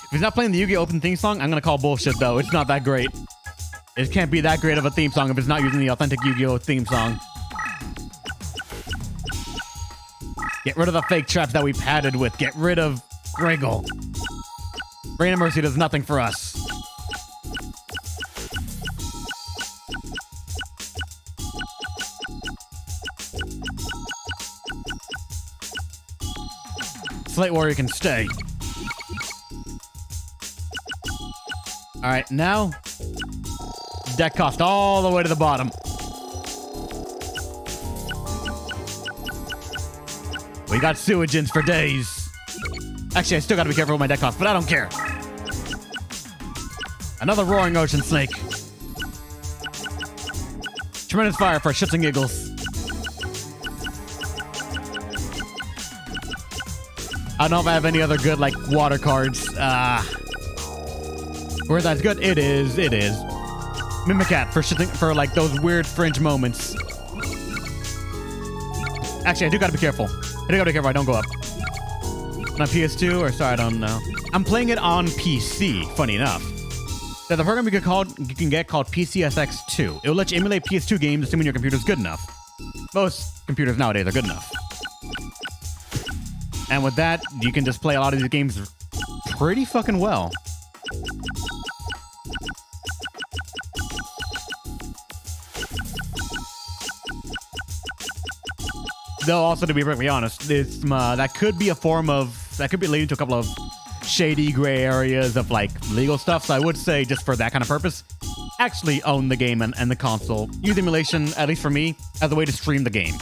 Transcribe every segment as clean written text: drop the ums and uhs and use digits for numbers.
If he's not playing the Yu-Gi-Oh! Open theme song, I'm gonna call bullshit though. It's not that great. It can't be that great of a theme song if it's not using the authentic Yu-Gi-Oh! Theme song. Get rid of the fake traps that we padded with. Get rid of Griggle. Rain of Mercy does nothing for us. Slate Warrior can stay. Alright, now deck cost all the way to the bottom. We got Sewagens for days. Actually, I still gotta be careful with my deck cost, but I don't care. Another Roaring Ocean Snake. Tremendous Fire for shits and giggles. I don't know if I have any other good, like, water cards. Where's that good? It is. Mimicat for like those weird fringe moments. Actually, I do gotta be careful. I don't go up. On PS2 or sorry, I don't know. I'm playing it on PC, funny enough. There's a program you can get called PCSX2. It will let you emulate PS2 games assuming your computer's good enough. Most computers nowadays are good enough. And with that, you can just play a lot of these games pretty fucking well. Though also, to be perfectly honest, that could be leading to a couple of shady gray areas of like legal stuff. So I would say, just for that kind of purpose, actually own the game and the console. Use emulation, at least for me, as a way to stream the game.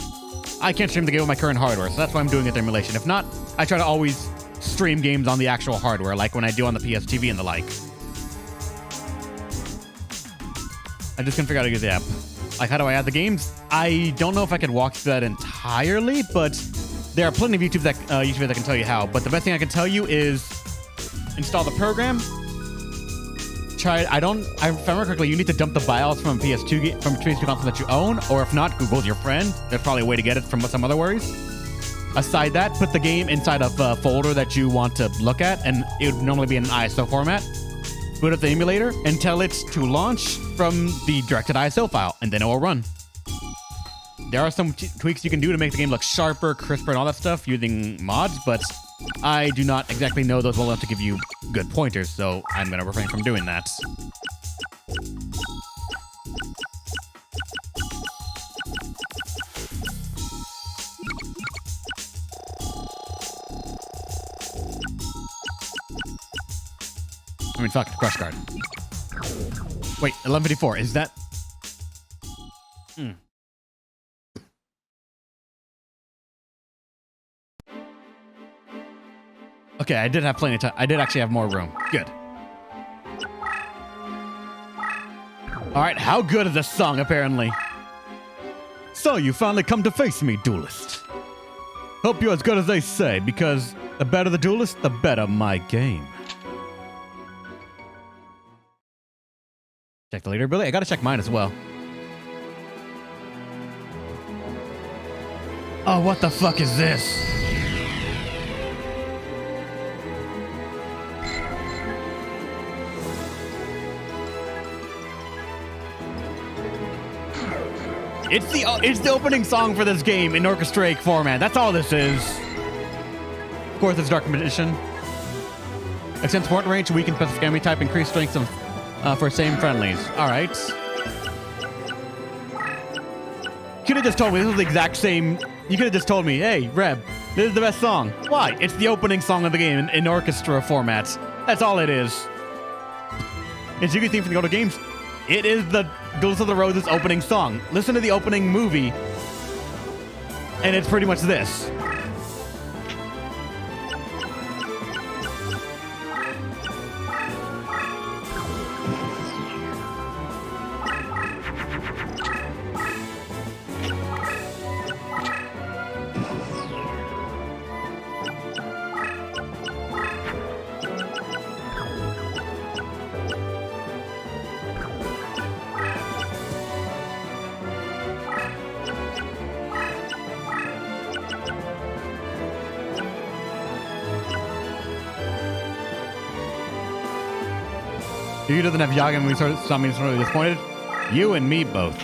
I can't stream the game with my current hardware, so that's why I'm doing it through emulation. If not, I try to always stream games on the actual hardware, like when I do on the PS TV and the like. I just couldn't figure out how to use the app. Like, how do I add the games? I don't know if I could walk through that entirely, but there are plenty of YouTubers that can tell you how. But the best thing I can tell you is install the program. If I remember correctly, you need to dump the BIOS from a PS2 console that you own, or if not, Google's your friend. There's probably a way to get it from some other ways. Aside that, put the game inside of a folder that you want to look at, and it would normally be in an ISO format. Boot up the emulator and tell it to launch from the directed ISO file, and then it will run. There are some tweaks you can do to make the game look sharper, crisper, and all that stuff using mods, but I do not exactly know those well enough to give you good pointers, so I'm going to refrain from doing that. I mean, fuck it, Crush Guard. Wait, 1154, is that... Okay, I did have plenty of time. I did actually have more room. Good. Alright, how good is this song, apparently? So, you finally come to face me, Duelist. Hope you're as good as they say, because the better the Duelist, the better my game. Check the leaderability. I gotta check mine as well. Oh, what the fuck is this? It's the opening song for this game in orchestraic format. That's all this is. Of course, it's Dark Magician. Extend support range, weaken specific enemy type, increase strength for same friendlies. All right. You could have just told me this is the exact same. You could have just told me, hey, Reb, this is the best song. Why? It's the opening song of the game in orchestra format. That's all it is. It's Yu-Gi-Oh! Theme from the older games. It is the Duelist of the Roses opening song. Listen to the opening movie, and it's pretty much this. If you doesn't have Yaga and we saw me sort of disappointed, you and me both.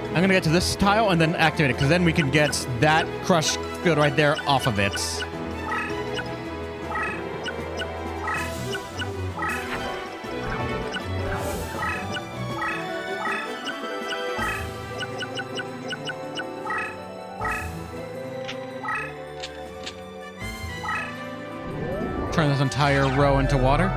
I'm gonna get to this tile and then activate it, because then we can get that crush field right there off of it. Turn this entire row into water.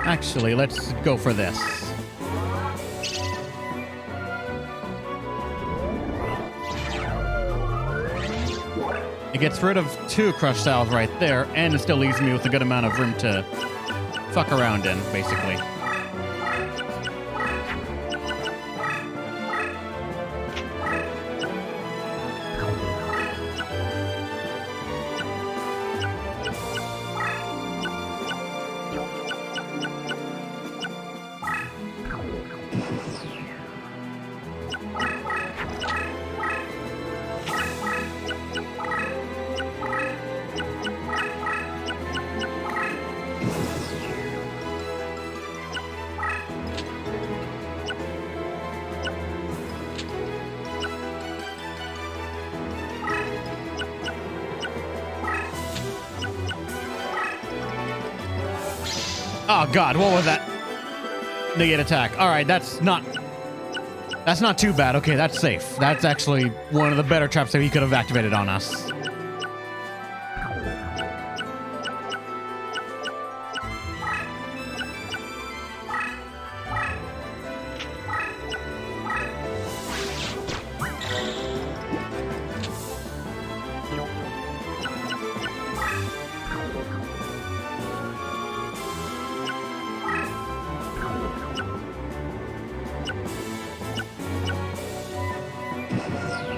Actually, let's go for this. It gets rid of 2 crush tiles right there, and it still leaves me with a good amount of room to fuck around in, basically. Oh god, what was that? Negate attack. Alright, that's not too bad. Okay, that's safe. That's actually one of the better traps that he could have activated on us.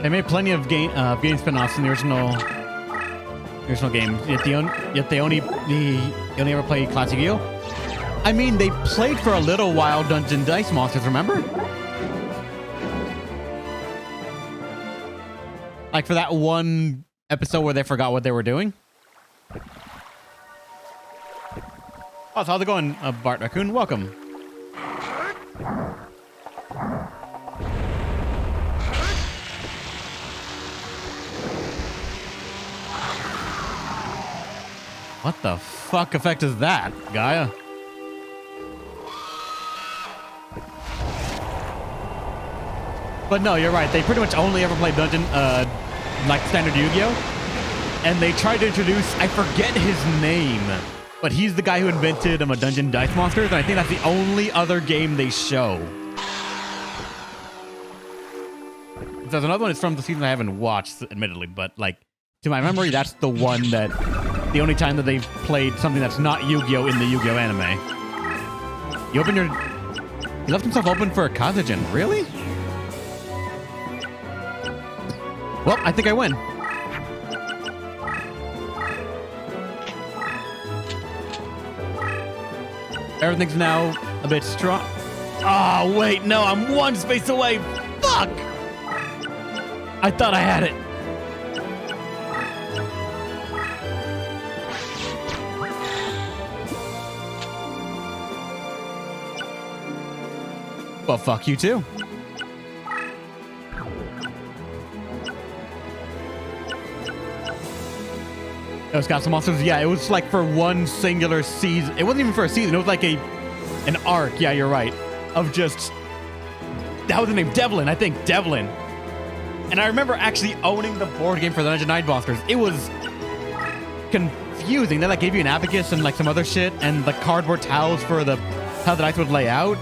They made plenty of game spin-offs in the original game, yet they only ever played Classic Yu. I mean, they played for a little while Dungeon Dice Monsters, remember? Like for that one episode where they forgot what they were doing. Oh, so how's it going, Bart Raccoon? Welcome. What the fuck effect is that, Gaia? But no, you're right. They pretty much only ever played Dungeon, like standard Yu-Gi-Oh! And they tried to introduce, I forget his name, but he's the guy who invented a Dungeon Dice Monsters, and I think that's the only other game they show. There's another one that's from the season I haven't watched, admittedly, but like, to my memory, that's the one that... The only time that they've played something that's not Yu-Gi-Oh! In the Yu-Gi-Oh! Anime. He left himself open for a Kazajan. Really? Well, I think I win. Everything's now a bit strong. Oh, wait, no, I'm 1 space away. Fuck! I thought I had it. Well, fuck you too. Those Castle Monsters, yeah, it was like for one singular season. It wasn't even for a season. It was like an arc. Yeah, you're right. Of just, that was the name, Devlin. I think Devlin. And I remember actually owning the board game for the Dungeon Night Monsters. It was confusing. They like gave you an abacus and like some other shit, and the cardboard towels for the how the dice would lay out.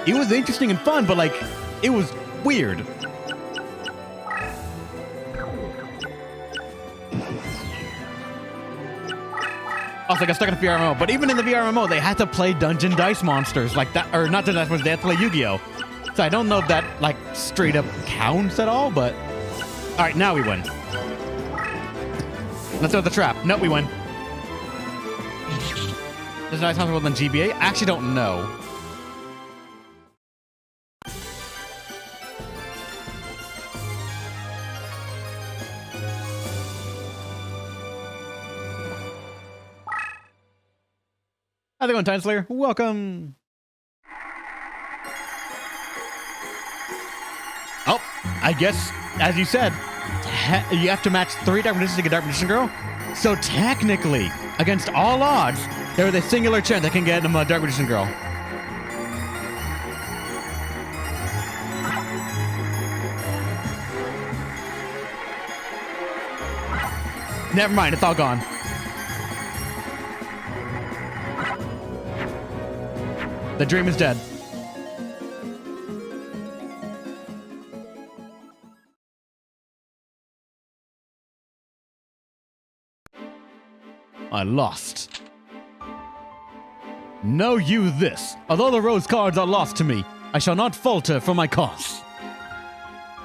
It was interesting and fun, but like, it was weird. Also, I got stuck in the VRMO, but even in the VRMO, they had to play Dungeon Dice Monsters like that, or not Dungeon Dice Monsters, they had to play Yu-Gi-Oh! So I don't know if that, like, straight up counts at all, but... Alright, now we win. Let's throw the trap. Nope, we win. Does Dice Monster more than GBA? I actually don't know. How's it going, Time Slayer? Welcome. Oh, I guess, as you said, you have to match 3 Dark Magicians to get Dark Magician Girl. So technically, against all odds, there is a singular chance that can get him a Dark Magician Girl. Never mind, it's all gone. The dream is dead. I lost. Know you this. Although the rose cards are lost to me, I shall not falter for my cause.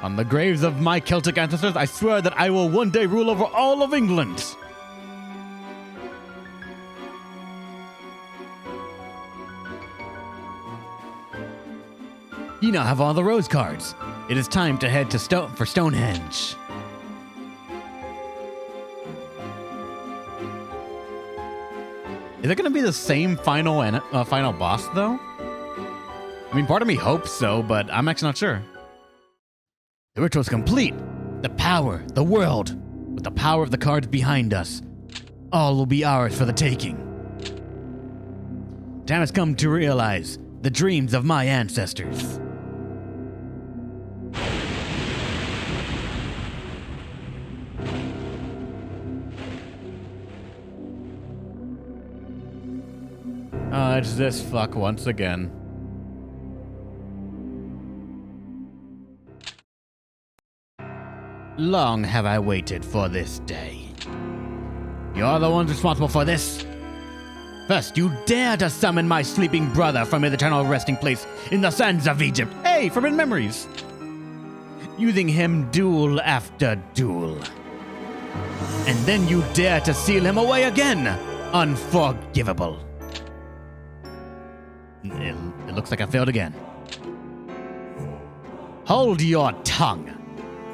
On the graves of my Celtic ancestors, I swear that I will one day rule over all of England. You now have all the rose cards. It is time to head to Stonehenge. Is it going to be the same final boss, though? I mean, part of me hopes so, but I'm actually not sure. The ritual's complete. The power, the world, with the power of the cards behind us, all will be ours for the taking. Time has come to realize the dreams of my ancestors. It's this fuck once again. Long have I waited for this day. You're the ones responsible for this. First, you dare to summon my sleeping brother from his eternal resting place in the sands of Egypt. Hey, from his memories. Using him duel after duel. And then you dare to seal him away again. Unforgivable. It looks like I failed again. Hold your tongue.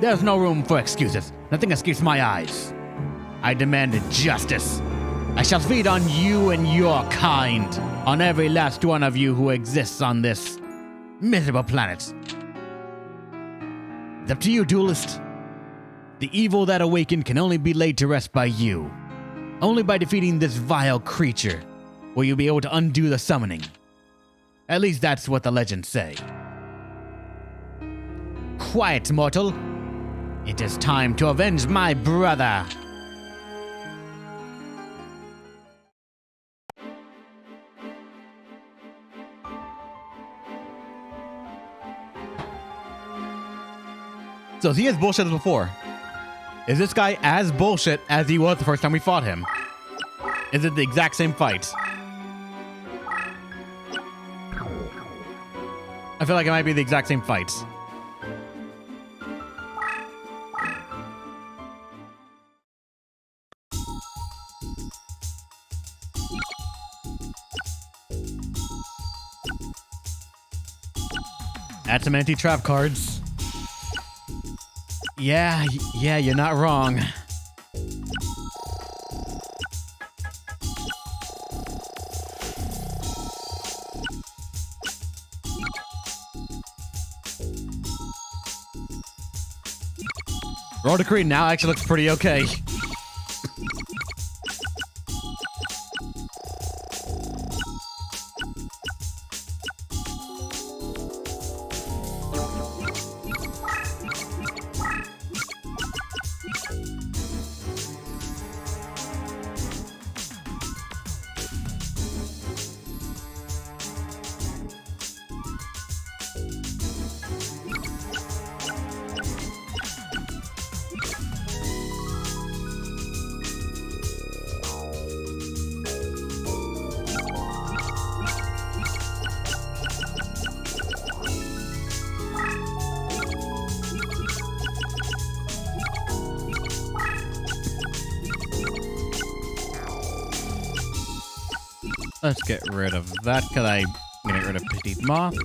There's no room for excuses. Nothing escapes my eyes. I demand justice. I shall feed on you and your kind, on every last one of you who exists on this miserable planet. It's up to you, Duelist. The evil that awakened can only be laid to rest by you. Only by defeating this vile creature will you be able to undo the summoning. At least that's what the legends say. Quiet, mortal. It is time to avenge my brother. So is he as bullshit as before? Is this guy as bullshit as he was the first time we fought him? Is it the exact same fight? I feel like it might be the exact same fight. Add some anti-trap cards. Yeah, you're not wrong. Roll Decree now actually looks pretty okay. Let's get rid of that, because I'm going to get rid of Petite Moth.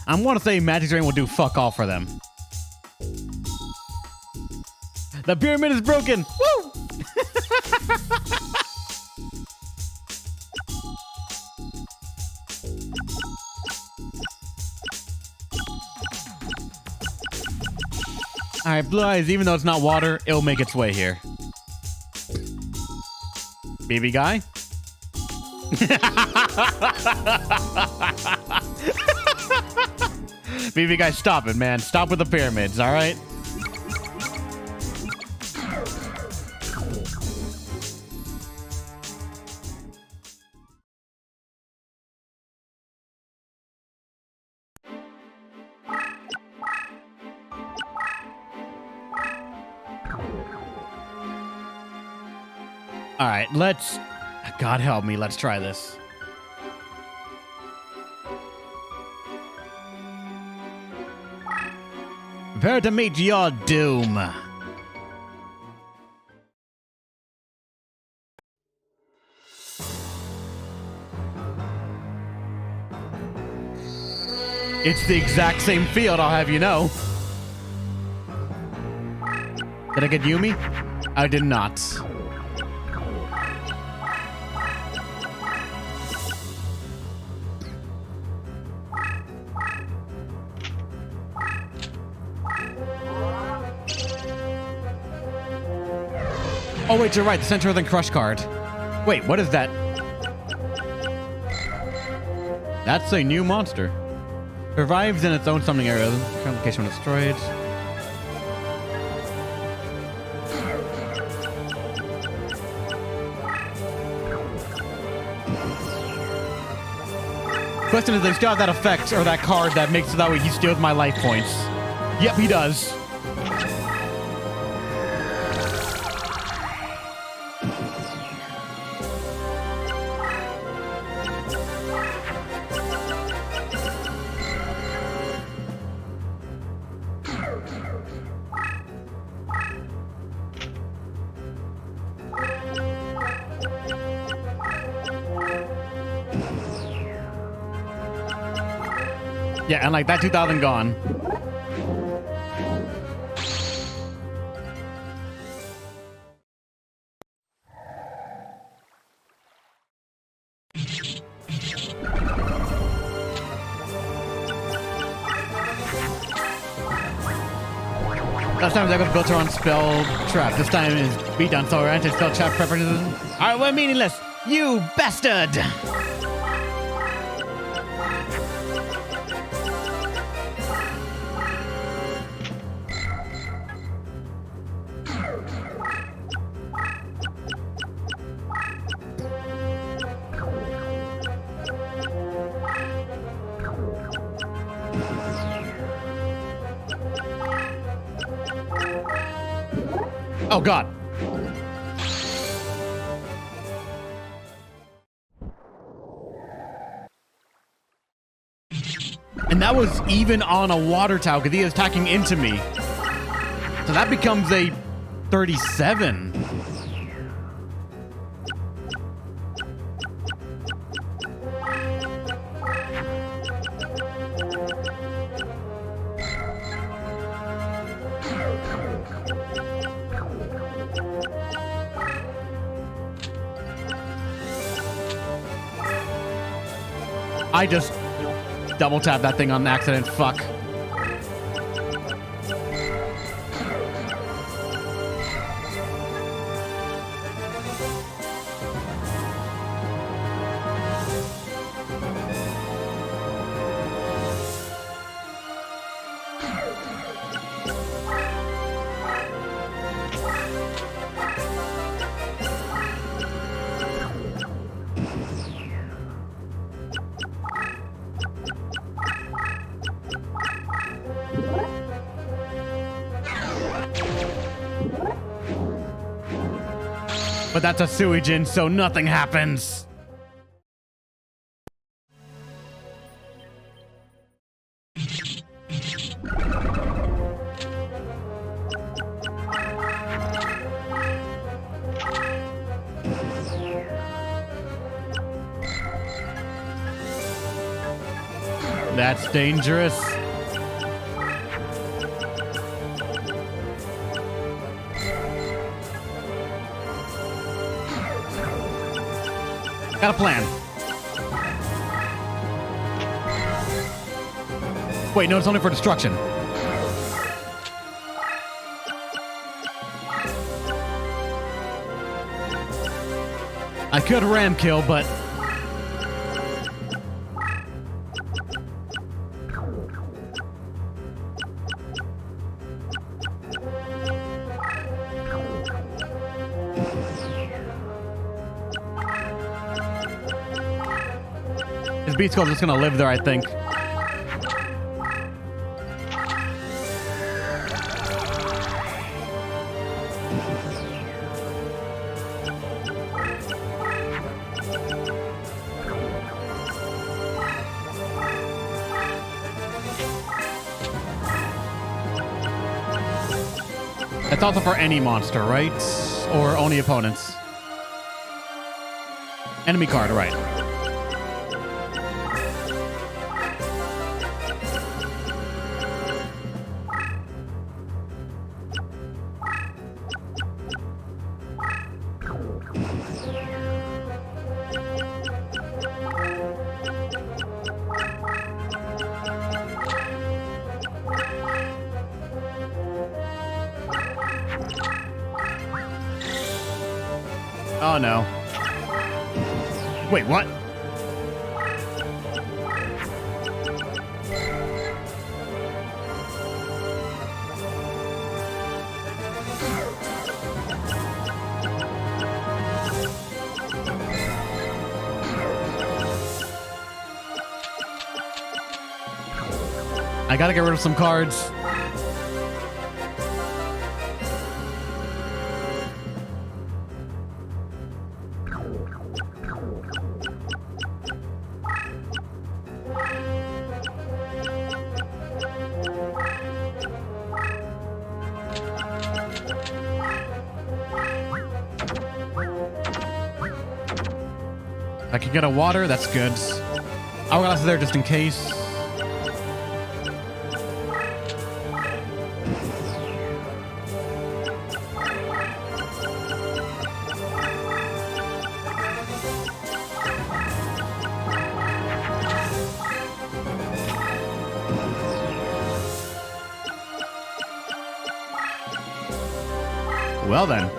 I want to say Magic Drain will do fuck all for them. The pyramid is broken! Woo! Alright, Blue Eyes, even though it's not water, it'll make its way here. BB guy? BB guy, stop it, man. Stop with the pyramids, alright? All right, let's... God help me, let's try this. Prepare to meet your doom. It's the exact same field, I'll have you know. Did I get Yumi? I did not. Oh, wait, you're right. The Center of the Crush card. Wait, what is that? That's a new monster. Survives in its own summoning area. Current location when destroyed. Question is, they still have that effect or that card that makes it that way he steals my life points. Yep, he does. Yeah, and like that 2,000 gone. Last time I got built her on spell trap. This time is beat down, so our anti-spell trap preferences. Alright, we're meaningless. You bastard! Oh, God. And that was even on a water tower because he is attacking into me. So that becomes a 37. I just double tapped that thing on accident. Fuck. But that's a Suijin, so nothing happens. That's dangerous. Got a plan. Wait, no, it's only for destruction. I could ram kill, but... His beat skull's just gonna live there, I think. That's also for any monster, right? Or only opponents? Enemy card, right. Oh no. Wait, what? I gotta get rid of some cards. I can get a water, that's good. Hourglass is there just in case. Well then.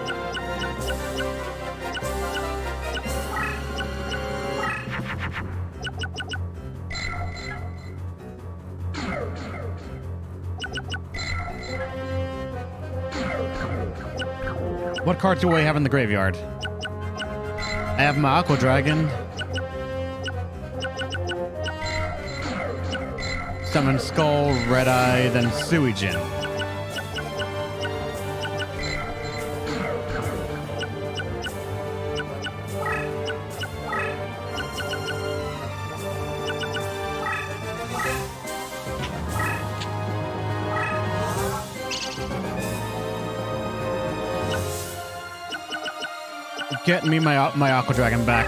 What cards do I have in the graveyard? I have my Aqua Dragon. Summon Skull, Red Eye, then Suijin. Get me my Aqua Dragon back.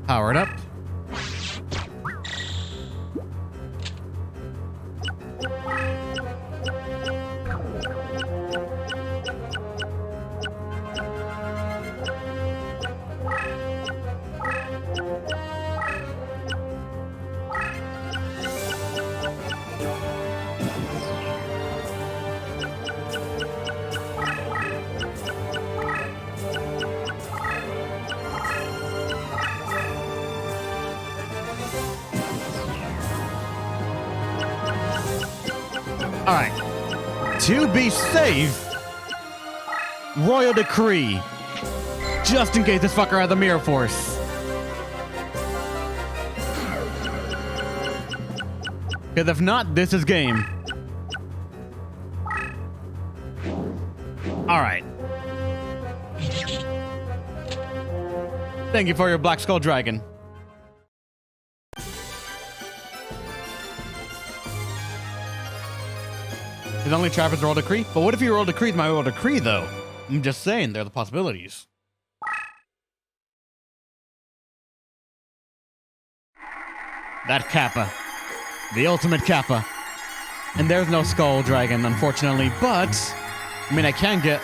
Power it up. All right. To be safe, Royal Decree. Just in case this fucker had the Mirror Force. Because if not, this is game. All right. Thank you for your Black Skull Dragon. His only trap is Royal Decree? But what if you Royal Decree is my Royal Decree, though? I'm just saying, there are the possibilities. That Kappa. The ultimate Kappa. And there's no Skull Dragon, unfortunately, but... I mean, I can get...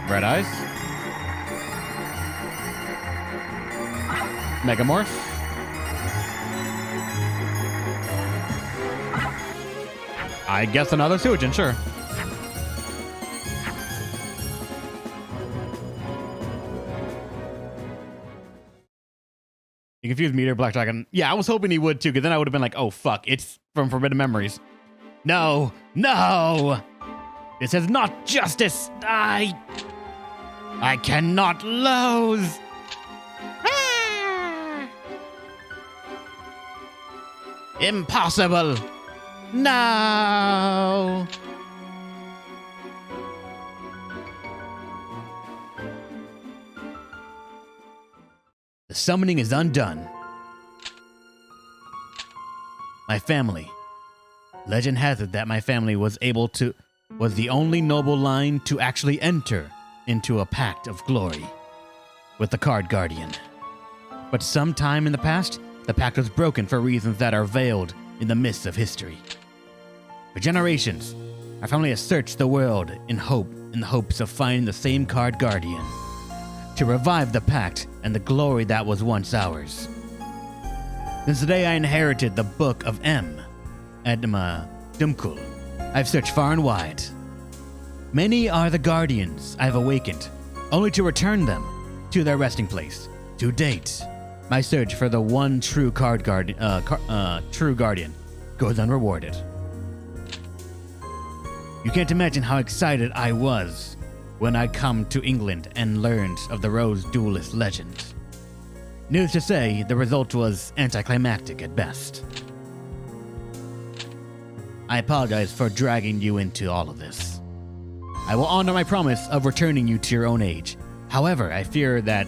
Red Eyes. Megamorph. I guess another Suijin, sure. You confused Meteor Black Dragon. Yeah, I was hoping he would too, because then I would have been like, oh fuck, it's from Forbidden Memories. No, no! This is not justice! I cannot lose! Ah! Impossible! No! The summoning is undone. My family. Legend has it that my family was the only noble line to actually enter into a pact of glory with the Card Guardian. But sometime in the past, the pact was broken for reasons that are veiled in the mists of history. For generations, our family has searched the world in the hopes of finding the same Card Guardian to revive the pact and the glory that was once ours. Since the day I inherited the Book of Edma Dumkul, I've searched far and wide. Many are the guardians I've awakened, only to return them to their resting place. To date, my search for the one true guardian goes unrewarded. You can't imagine how excited I was when I come to England and learned of the Rose Duelist legend. Needless to say, the result was anticlimactic at best. I apologize for dragging you into all of this. I will honor my promise of returning you to your own age. However, I fear that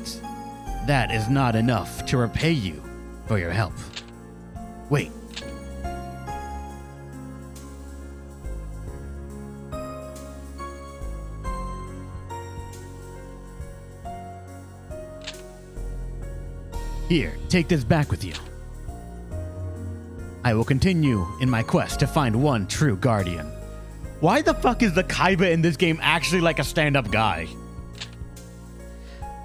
is not enough to repay you for your help. Wait. Here, take this back with you. I will continue in my quest to find one true guardian. Why the fuck is the Kaiba in this game actually like a stand-up guy?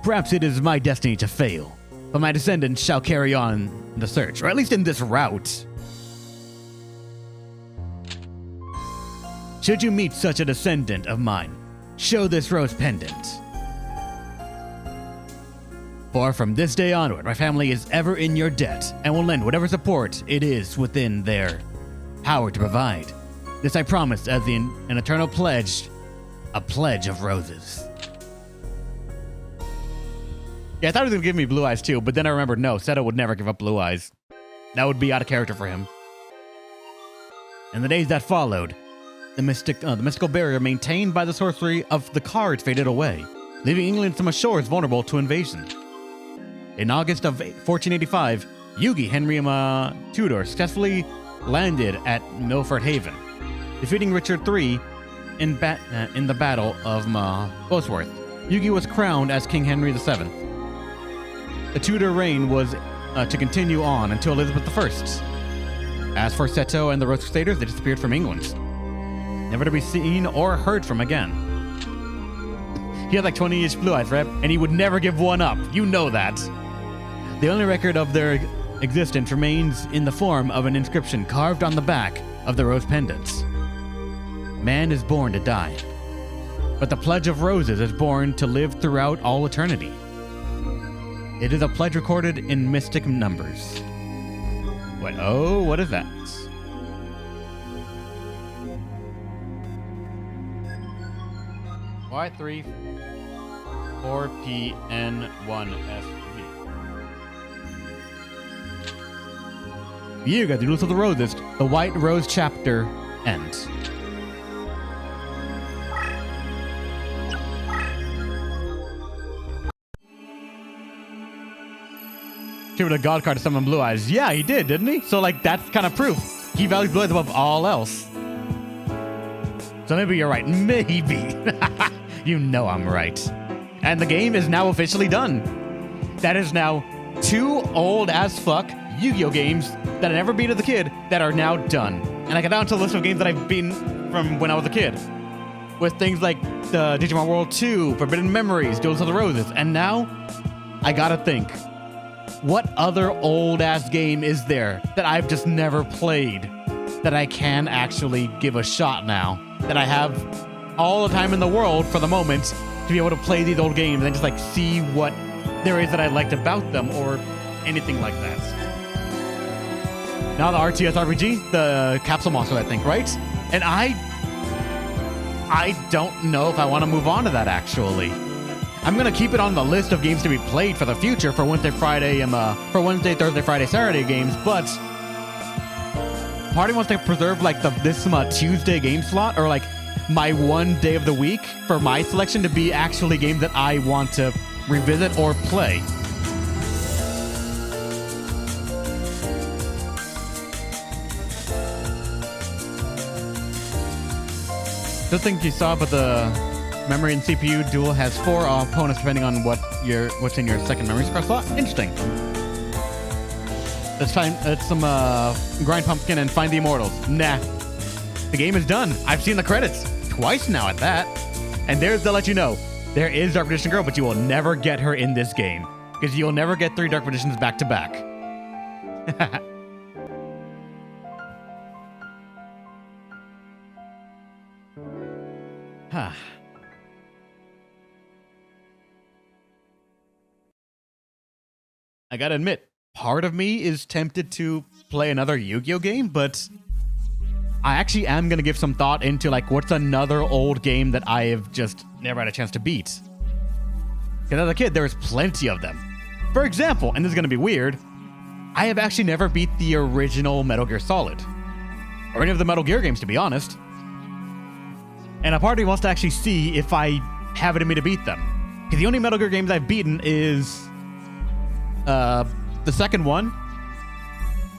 Perhaps it is my destiny to fail, but my descendants shall carry on the search, or at least in this route. Should you meet such a descendant of mine, show this rose pendant. For from this day onward, my family is ever in your debt and will lend whatever support it is within their power to provide. This I promise as an eternal pledge, a pledge of roses. Yeah, I thought he was going to give me blue eyes too, but then I remembered, no, Seto would never give up blue eyes. That would be out of character for him. In the days that followed, the mystical barrier maintained by the sorcery of the cards faded away, leaving England's some shores vulnerable to invasion. In August of 1485, Yugi Henry Tudor successfully landed at Milford Haven, defeating Richard III in the Battle of Bosworth. Yugi was crowned as King Henry VII. The Tudor reign was to continue on until Elizabeth I. As for Seto and the Rose Crusaders, they disappeared from England, never to be seen or heard from again. He had like 20-ish blue eyes, right? And he would never give one up. You know that. The only record of their existence remains in the form of an inscription carved on the back of the rose pendants. Man is born to die, but the pledge of roses is born to live throughout all eternity. It is a pledge recorded in mystic numbers. What? Oh, what is that? Y3 4PN1FV. You got the Duelist of the Roses. The White Rose chapter ends. Give it a god card to summon blue eyes. Yeah, he did, didn't he? So, like, that's kind of proof. He values blue eyes above all else. So maybe you're right. Maybe. You know I'm right. And the game is now officially done. That is now 2 old as fuck Yu-Gi-Oh games that I never beat as a kid that are now done. And I got down to a list of games that I've beaten from when I was a kid. With things like the Digimon World 2, Forbidden Memories, Duels of the Roses. And now, I gotta think. What other old-ass game is there that I've just never played that I can actually give a shot now? That I have all the time in the world for the moment to be able to play these old games and just like see what there is that I liked about them or anything like that. Now the RTS RPG, the Capsule Monster, I think, right? And I don't know if I want to move on to that, actually. I'm going to keep it on the list of games to be played for the future for Wednesday, Friday, Thursday, Friday, Saturday games, but part of me wants to preserve like this Tuesday game slot, or like my one day of the week for my selection to be actually games that I want to revisit or play. Just think you saw, but the memory and CPU dual has 4 opponents depending on what's in your second memory card slot. Interesting. Let's some grind pumpkin and find the immortals. Nah, the game is done. I've seen the credits twice now at that, and there's to let you know there is Dark Magician Girl, but you will never get her in this game because you'll never get 3 Dark Magicians back to back. Huh. I gotta admit, part of me is tempted to play another Yu-Gi-Oh game, but I actually am gonna give some thought into like what's another old game that I have just never had a chance to beat. Because as a kid, there was plenty of them. For example, and this is gonna be weird, I have actually never beat the original Metal Gear Solid. Or any of the Metal Gear games, to be honest. And a part of me wants to actually see if I have it in me to beat them. Because the only Metal Gear games I've beaten is the second one.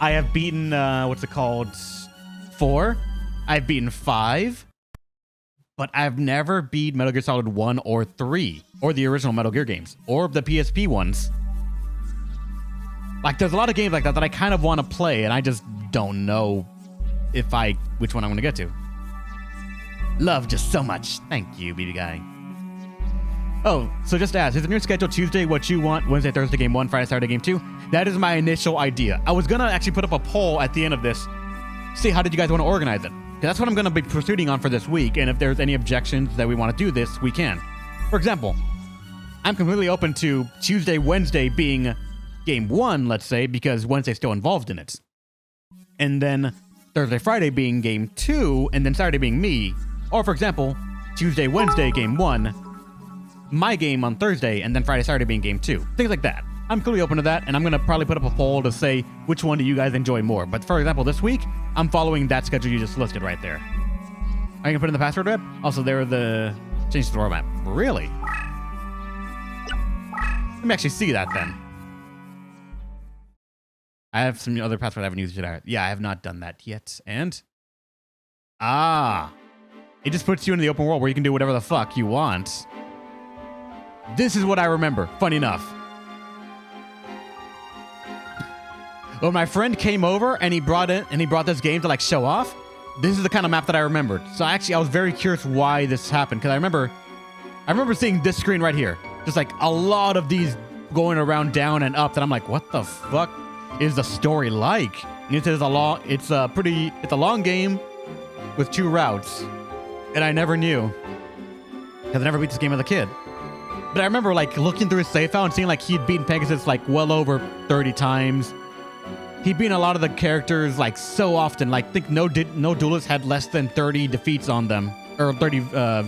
I have beaten, 4. I've beaten 5. But I've never beat Metal Gear Solid 1 or 3. Or the original Metal Gear games. Or the PSP ones. Like, there's a lot of games like that I kind of want to play, and I just don't know which one I'm going to get to. Love just so much. Thank you, BB guy. Oh, so just ask, is in your schedule Tuesday what you want, Wednesday, Thursday, game 1, Friday, Saturday, game 2? That is my initial idea. I was going to actually put up a poll at the end of this. See, how did you guys want to organize it? Because that's what I'm going to be proceeding on for this week, and if there's any objections that we want to do this, we can. For example, I'm completely open to Tuesday, Wednesday being game 1, let's say, because Wednesday's still involved in it. And then Thursday, Friday being game 2, and then Saturday being me. Or, for example, Tuesday, Wednesday, game 1, my game on Thursday, and then Friday, Saturday being game 2. Things like that. I'm clearly open to that, and I'm going to probably put up a poll to say which one do you guys enjoy more. But for example, this week, I'm following that schedule you just listed right there. Are you going to put in the password web? Also, there are the changes to the world map. Really? Let me actually see that then. I have some other password I haven't used yet. Yeah, I have not done that yet. And? It just puts you in the open world where you can do whatever the fuck you want. This is what I remember, funny enough. When my friend came over and he brought this game to like show off, this is the kind of map that I remembered. So actually I was very curious why this happened, because I remember seeing this screen right here. Just like a lot of these going around down and up, and I'm like, what the fuck is the story like? And it's a long game with 2 routes. And I never knew, because I never beat this game as a kid. But I remember like looking through his save file and seeing like he'd beaten Pegasus like well over 30 times. He'd beaten a lot of the characters like so often. Like I think no duelist had less than 30 defeats on them, or 30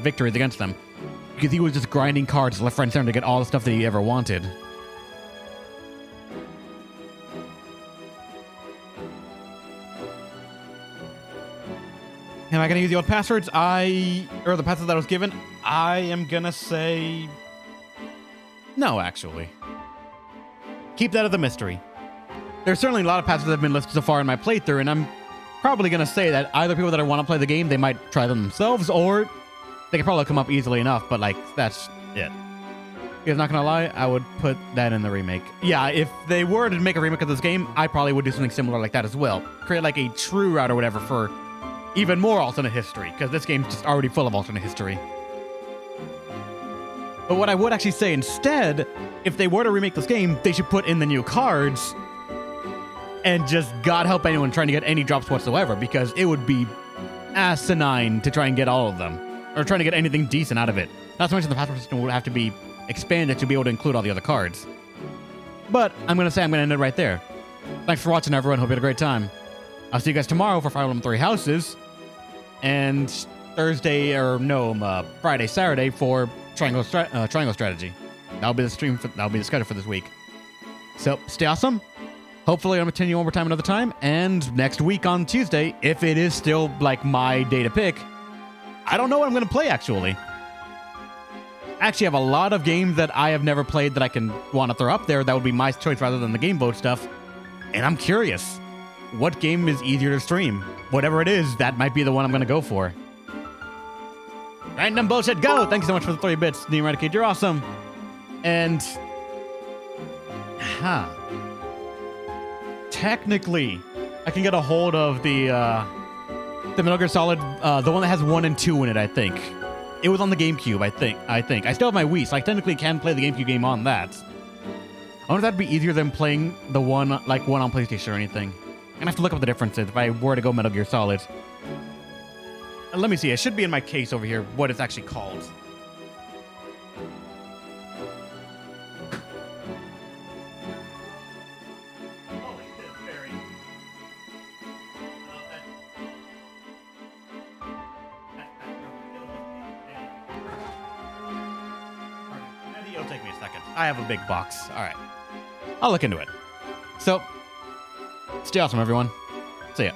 victories against them, because he was just grinding cards left, right, and center to get all the stuff that he ever wanted. Am I going to use the old passwords? Or the passwords that I was given? I am going to say no, actually. Keep that as a mystery. There's certainly a lot of passwords that have been listed so far in my playthrough, and I'm probably going to say that either people that want to play the game, they might try them themselves, or they can probably come up easily enough, but like, that's it. Because not gonna lie, I would put that in the remake. Yeah, if they were to make a remake of this game, I probably would do something similar like that as well. Create like a true route or whatever for even more alternate history, because this game's just already full of alternate history. But what I would actually say instead, if they were to remake this game, they should put in the new cards and just God help anyone trying to get any drops whatsoever, because it would be asinine to try and get all of them, or trying to get anything decent out of it. Not to mention the password system would have to be expanded to be able to include all the other cards. But I'm going to end it right there. Thanks for watching, everyone. Hope you had a great time. I'll see you guys tomorrow for Fire Emblem 3 Houses, and Friday, Saturday for Triangle Strategy. That'll be the schedule for this week. So stay awesome. Hopefully, I'll continue one more time another time. And next week on Tuesday, if it is still like my day to pick, I don't know what I'm going to play actually. I actually have a lot of games that I have never played that I can want to throw up there. That would be my choice rather than the game vote stuff. And I'm curious, what game is easier to stream? Whatever it is, that might be the one I'm going to go for. Random bullshit, go! Thank you so much for the 3 bits, Neo Eradicate. You're awesome. And technically, I can get a hold of the Metal Gear Solid, the one that has 1 and 2 in it, I think. It was on the GameCube, I think. I still have my Wii, so I technically can play the GameCube game on that. I wonder if that'd be easier than playing the one on PlayStation or anything. I'm gonna have to look up the differences if I were to go Metal Gear Solid. Let me see, it should be in my case over here, what it's actually called. It'll take me a second. I have a big box. All right. I'll look into it. So, stay awesome, everyone. See ya.